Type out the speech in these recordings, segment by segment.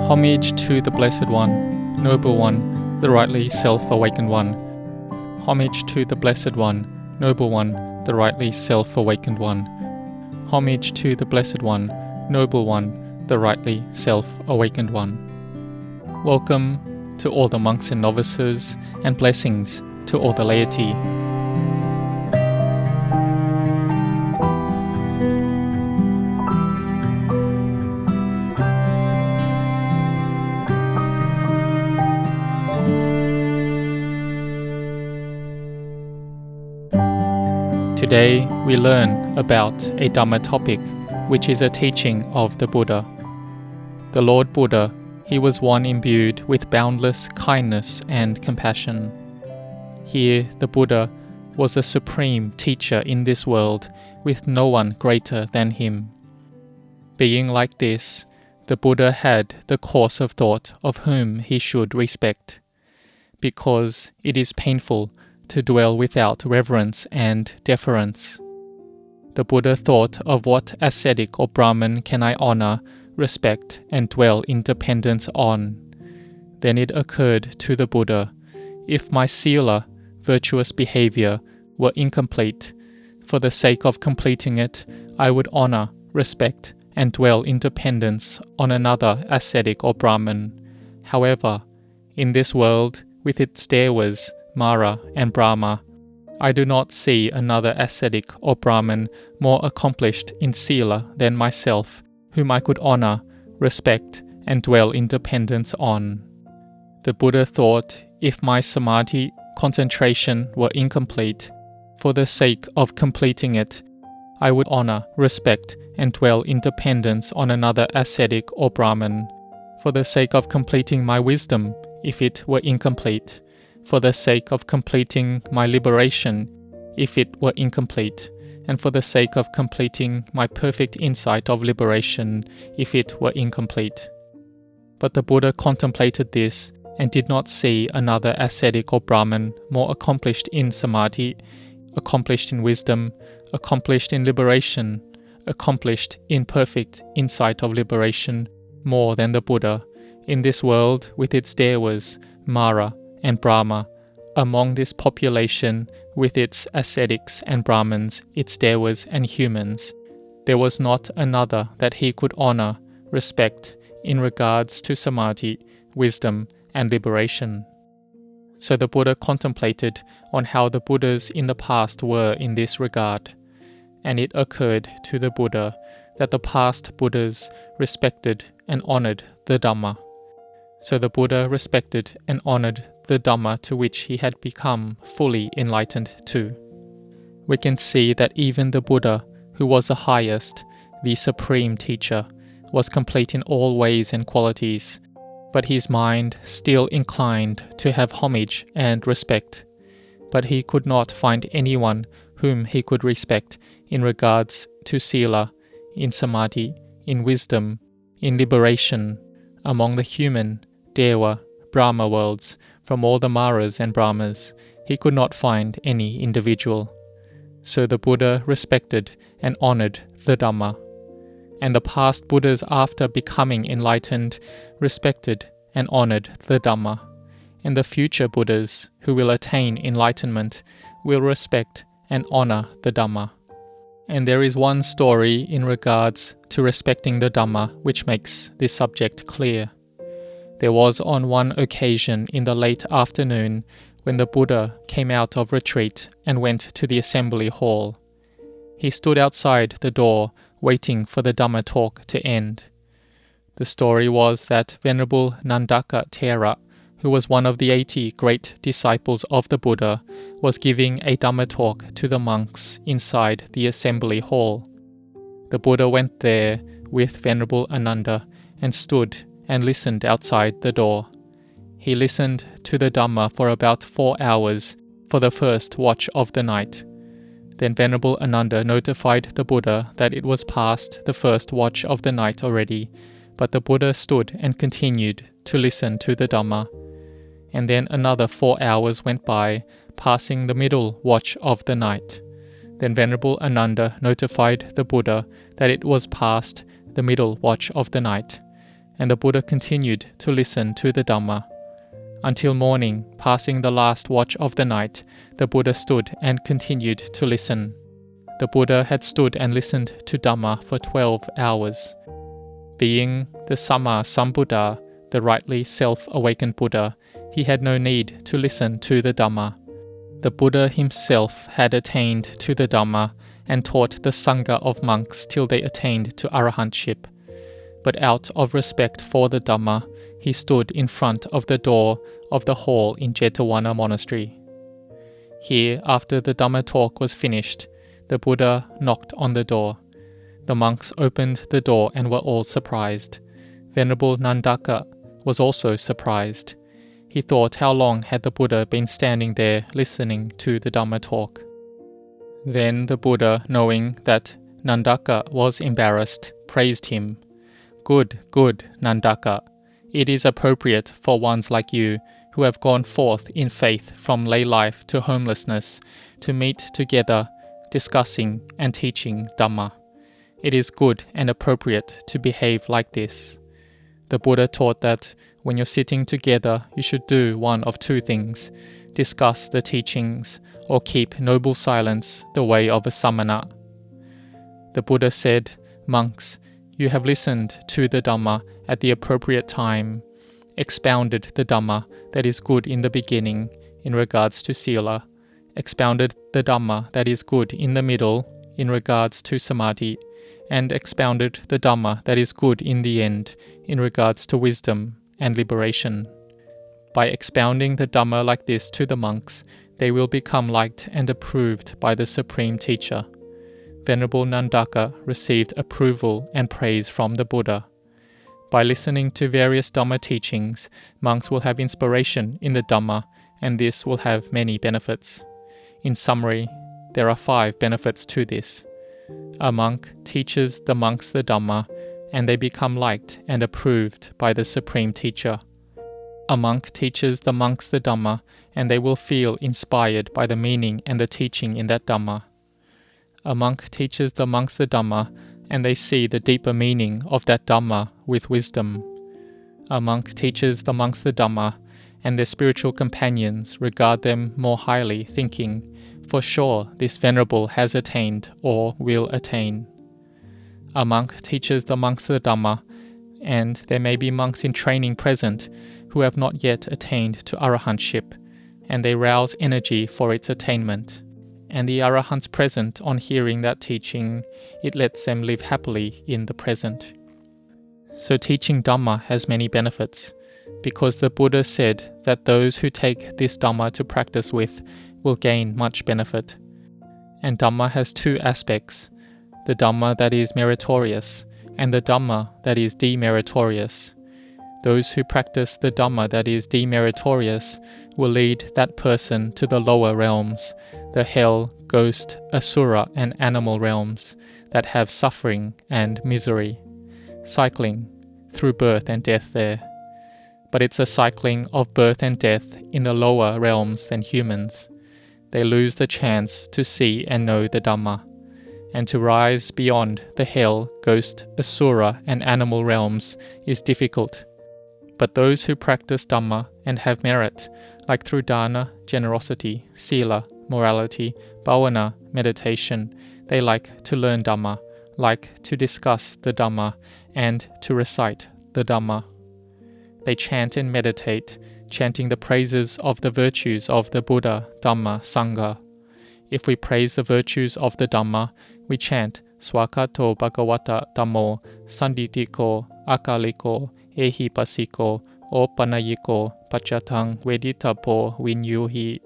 Homage to the Blessed One, Noble One, the rightly self-awakened One. Homage to the Blessed One, Noble One, the rightly self-awakened One. Homage to the Blessed One, Noble One, the rightly self-awakened One. Welcome to all the monks and novices, and blessings to all the laity. Today we learn about a Dhamma topic, which is a teaching of the Buddha. The Lord Buddha, he was one imbued with boundless kindness and compassion. Here the Buddha was the supreme teacher in this world, with no one greater than him. Being like this, the Buddha had the course of thought of whom he should respect, because it is painful to dwell without reverence and deference. The Buddha thought of what ascetic or Brahman can I honor, respect, and dwell in dependence on. Then it occurred to the Buddha, if my sila, virtuous behavior, were incomplete, for the sake of completing it, I would honor, respect, and dwell in dependence on another ascetic or Brahman. However, in this world, with its devas, Maras and Brahmas, I do not see another ascetic or Brahman more accomplished in sila than myself, whom I could honor, respect, and dwell in dependence on. The Buddha thought, if my samadhi, concentration, were incomplete, for the sake of completing it, I would honor, respect, and dwell in dependence on another ascetic or Brahman. For the sake of completing my wisdom, if it were incomplete, for the sake of completing my liberation, if it were incomplete, and for the sake of completing my perfect insight of liberation, if it were incomplete. But the Buddha contemplated this and did not see another ascetic or Brahman more accomplished in samadhi, accomplished in wisdom, accomplished in liberation, accomplished in perfect insight of liberation, more than the Buddha, in this world with its devas, Maras and Brahma, among this population with its ascetics and Brahmins, its devas and humans. There was not another that he could honor, respect, in regards to samadhi, wisdom, and liberation. So the Buddha contemplated on how the Buddhas in the past were in this regard, and it occurred to the Buddha that the past Buddhas respected and honored the Dhamma. So the Buddha respected and honored the Dhamma to which he had become fully enlightened too. We can see that even the Buddha, who was the highest, the supreme teacher, was complete in all ways and qualities, but his mind still inclined to have homage and respect. But he could not find anyone whom he could respect in regards to sila, in samadhi, in wisdom, in liberation, among the human, deva, Brahma worlds, from all the Maras and Brahmas. He could not find any individual. So the Buddha respected and honored the Dhamma. And the past Buddhas after becoming enlightened respected and honored the Dhamma. And the future Buddhas who will attain enlightenment will respect and honor the Dhamma. And there is one story in regards to respecting the Dhamma which makes this subject clear. There was on one occasion in the late afternoon when the Buddha came out of retreat and went to the assembly hall. He stood outside the door waiting for the Dhamma talk to end. The story was that Venerable Nandaka Thera, who was one of the 80 great disciples of the Buddha, was giving a Dhamma talk to the monks inside the assembly hall. The Buddha went there with Venerable Ananda and stood and listened outside the door. He listened to the Dhamma for about 4 hours for the first watch of the night. Then Venerable Ananda notified the Buddha that it was past the first watch of the night already, but the Buddha stood and continued to listen to the Dhamma. And then another 4 hours went by, passing the middle watch of the night. Then Venerable Ananda notified the Buddha that it was past the middle watch of the night. and the Buddha continued to listen to the Dhamma. Until morning, passing the last watch of the night, the Buddha stood and continued to listen. The Buddha had stood and listened to Dhamma for 12 hours. Being the Samma Sambuddha, the rightly self-awakened Buddha, he had no need to listen to the Dhamma. The Buddha himself had attained to the Dhamma and taught the Sangha of monks till they attained to arahantship. But out of respect for the Dhamma, he stood in front of the door of the hall in Jetavana Monastery. Here, after the Dhamma talk was finished, the Buddha knocked on the door. The monks opened the door and were all surprised. Venerable Nandaka was also surprised. He thought how long had the Buddha been standing there listening to the Dhamma talk. Then the Buddha, knowing that Nandaka was embarrassed, praised him. Good, good, Nandaka. It is appropriate for ones like you, who have gone forth in faith from lay life to homelessness, to meet together, discussing and teaching Dhamma. It is good and appropriate to behave like this. The Buddha taught that when you're sitting together, you should do one of two things: discuss the teachings, or keep noble silence, the way of a samana. The Buddha said, "Monks, you have listened to the Dhamma at the appropriate time, expounded the Dhamma that is good in the beginning in regards to sila, expounded the Dhamma that is good in the middle in regards to samadhi, and expounded the Dhamma that is good in the end in regards to wisdom and liberation. By expounding the Dhamma like this to the monks, they will become liked and approved by the Supreme Teacher." Venerable Nandaka received approval and praise from the Buddha. By listening to various Dhamma teachings, monks will have inspiration in the Dhamma, and this will have many benefits. In summary, there are 5 benefits to this. A monk teaches the monks the Dhamma, and they become liked and approved by the Supreme Teacher. A monk teaches the monks the Dhamma, and they will feel inspired by the meaning and the teaching in that Dhamma. A monk teaches the monks the Dhamma, and they see the deeper meaning of that Dhamma with wisdom. A monk teaches the monks the Dhamma, and their spiritual companions regard them more highly, thinking, "For sure, this venerable has attained or will attain." A monk teaches the monks the Dhamma, and there may be monks in training present who have not yet attained to arahantship, and they rouse energy for its attainment. And the arahants present, on hearing that teaching, it lets them live happily in the present. So teaching Dhamma has many benefits, because the Buddha said that those who take this Dhamma to practice with will gain much benefit. And Dhamma has 2 aspects: the Dhamma that is meritorious, and the Dhamma that is demeritorious. Those who practice the Dhamma that is demeritorious will lead that person to the lower realms, the hell, ghost, asura and animal realms that have suffering and misery, cycling through birth and death there. But it's a cycling of birth and death in the lower realms than humans. They lose the chance to see and know the Dhamma, and to rise beyond the hell, ghost, asura and animal realms is difficult. But those who practice Dhamma and have merit, like through dana, generosity, sila, morality, bhavana, meditation, they like to learn Dhamma, like to discuss the Dhamma, and to recite the Dhamma. They chant and meditate, chanting the praises of the virtues of the Buddha, Dhamma, Sangha. If we praise the virtues of the Dhamma, we chant Swakato Bhagavata Dhammo, Sanditiko, Akaliko, Ehipasiko, O Panayiko, Pachatang Veditapo Vinyuhi.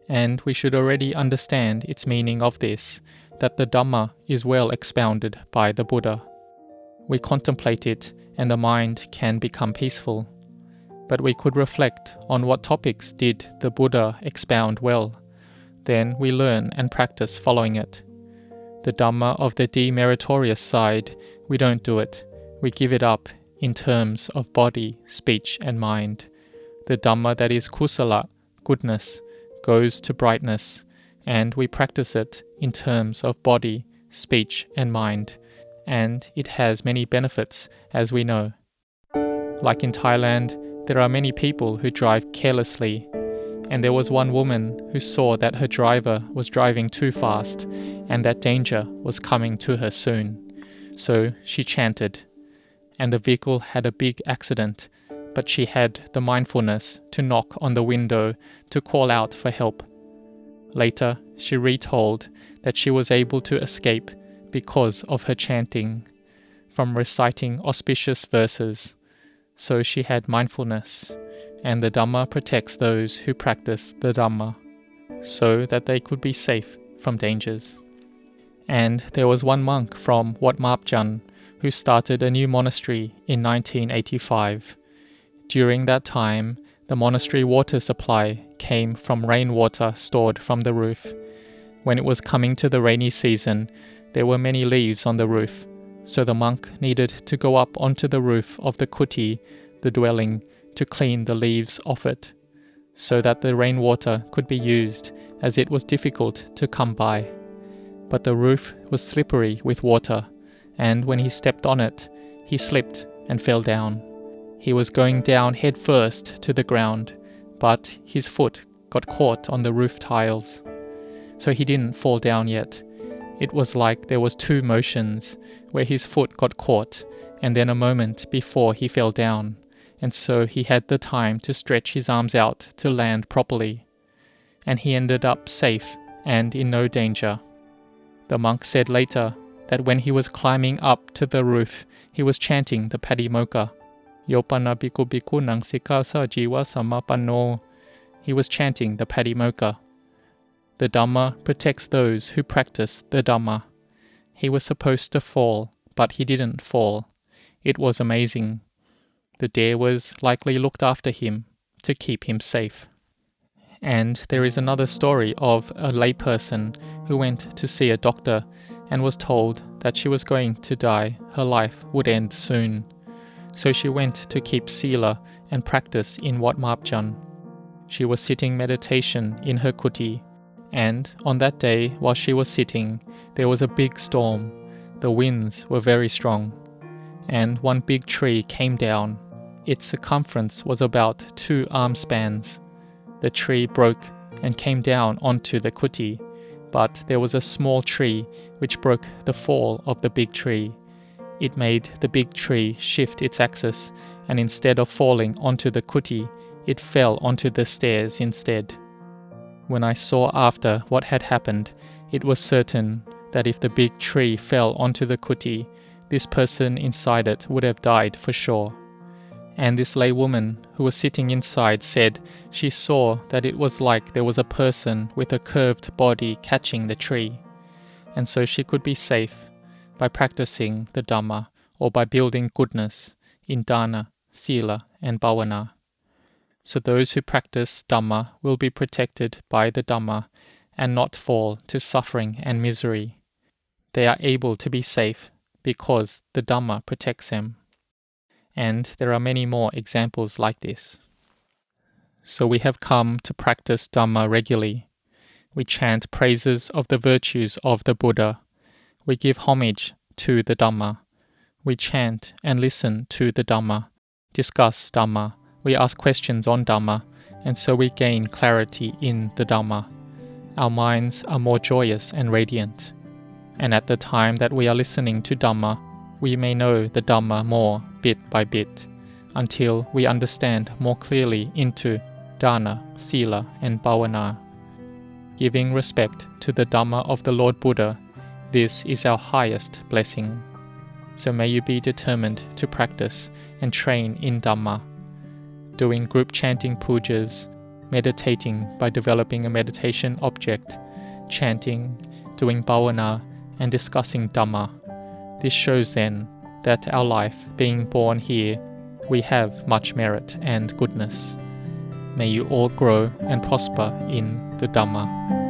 And we should already understand its meaning of this, that the Dhamma is well expounded by the Buddha. We contemplate it, and the mind can become peaceful. But we could reflect on what topics did the Buddha expound well. Then we learn and practice following it. The Dhamma of the demeritorious side, we don't do it. We give it up in terms of body, speech and mind. The Dhamma that is kusala, goodness, goes to brightness, and we practice it in terms of body, speech and mind, and it has many benefits, as we know. Like in Thailand, there are many people who drive carelessly, and there was one woman who saw that her driver was driving too fast and that danger was coming to her soon. So she chanted, and the vehicle had a big accident, but she had the mindfulness to knock on the window to call out for help. Later, she retold that she was able to escape because of her chanting, from reciting auspicious verses. So she had mindfulness, and the Dhamma protects those who practice the Dhamma, so that they could be safe from dangers. And there was one monk from Wat Marp Jan who started a new monastery in 1985. During that time, the monastery water supply came from rainwater stored from the roof. When it was coming to the rainy season, there were many leaves on the roof, so the monk needed to go up onto the roof of the kuti, the dwelling, to clean the leaves off it, so that the rainwater could be used, as it was difficult to come by. But the roof was slippery with water, and when he stepped on it, he slipped and fell down. He was going down head first to the ground, but his foot got caught on the roof tiles. So he didn't fall down yet. It was like there was two motions, where his foot got caught, and then a moment before he fell down, and so he had the time to stretch his arms out to land properly. And he ended up safe and in no danger. The monk said later that when he was climbing up to the roof, he was chanting the Padimokkha. Yopana bhikkhu bhikkhu nang sikasa jiva samapanno. He was chanting the Padimokkha. The Dhamma protects those who practice the Dhamma. He was supposed to fall, but he didn't fall. It was amazing. The devas likely looked after him to keep him safe. And there is another story of a layperson who went to see a doctor and was told that she was going to die, her life would end soon. So she went to keep sila and practice in Wat Marp Jan. She was sitting meditation in her kuti, and on that day while she was sitting, there was a big storm. The winds were very strong, and one big tree came down. Its circumference was about 2 arm spans. The tree broke and came down onto the kuti, but there was a small tree which broke the fall of the big tree. It made the big tree shift its axis, and instead of falling onto the kuti, it fell onto the stairs instead. When I saw after what had happened, it was certain that if the big tree fell onto the kuti, this person inside it would have died for sure. And this laywoman who was sitting inside said she saw that it was like there was a person with a curved body catching the tree, and so she could be safe by practicing the Dhamma or by building goodness in dana, sila and bhavana. So those who practice Dhamma will be protected by the Dhamma and not fall to suffering and misery. They are able to be safe because the Dhamma protects them. And there are many more examples like this. So we have come to practice Dhamma regularly. We chant praises of the virtues of the Buddha. We give homage to the Dhamma. We chant and listen to the Dhamma, discuss Dhamma. We ask questions on Dhamma, and so we gain clarity in the Dhamma. Our minds are more joyous and radiant. And at the time that we are listening to Dhamma, we may know the Dhamma more bit by bit, until we understand more clearly into dana, sila and bhavana. Giving respect to the Dhamma of the Lord Buddha, this is our highest blessing. So may you be determined to practice and train in Dhamma, doing group chanting pujas, meditating by developing a meditation object, chanting, doing bhavana and discussing Dhamma. This shows then that our life, being born here, we have much merit and goodness. May you all grow and prosper in the Dhamma.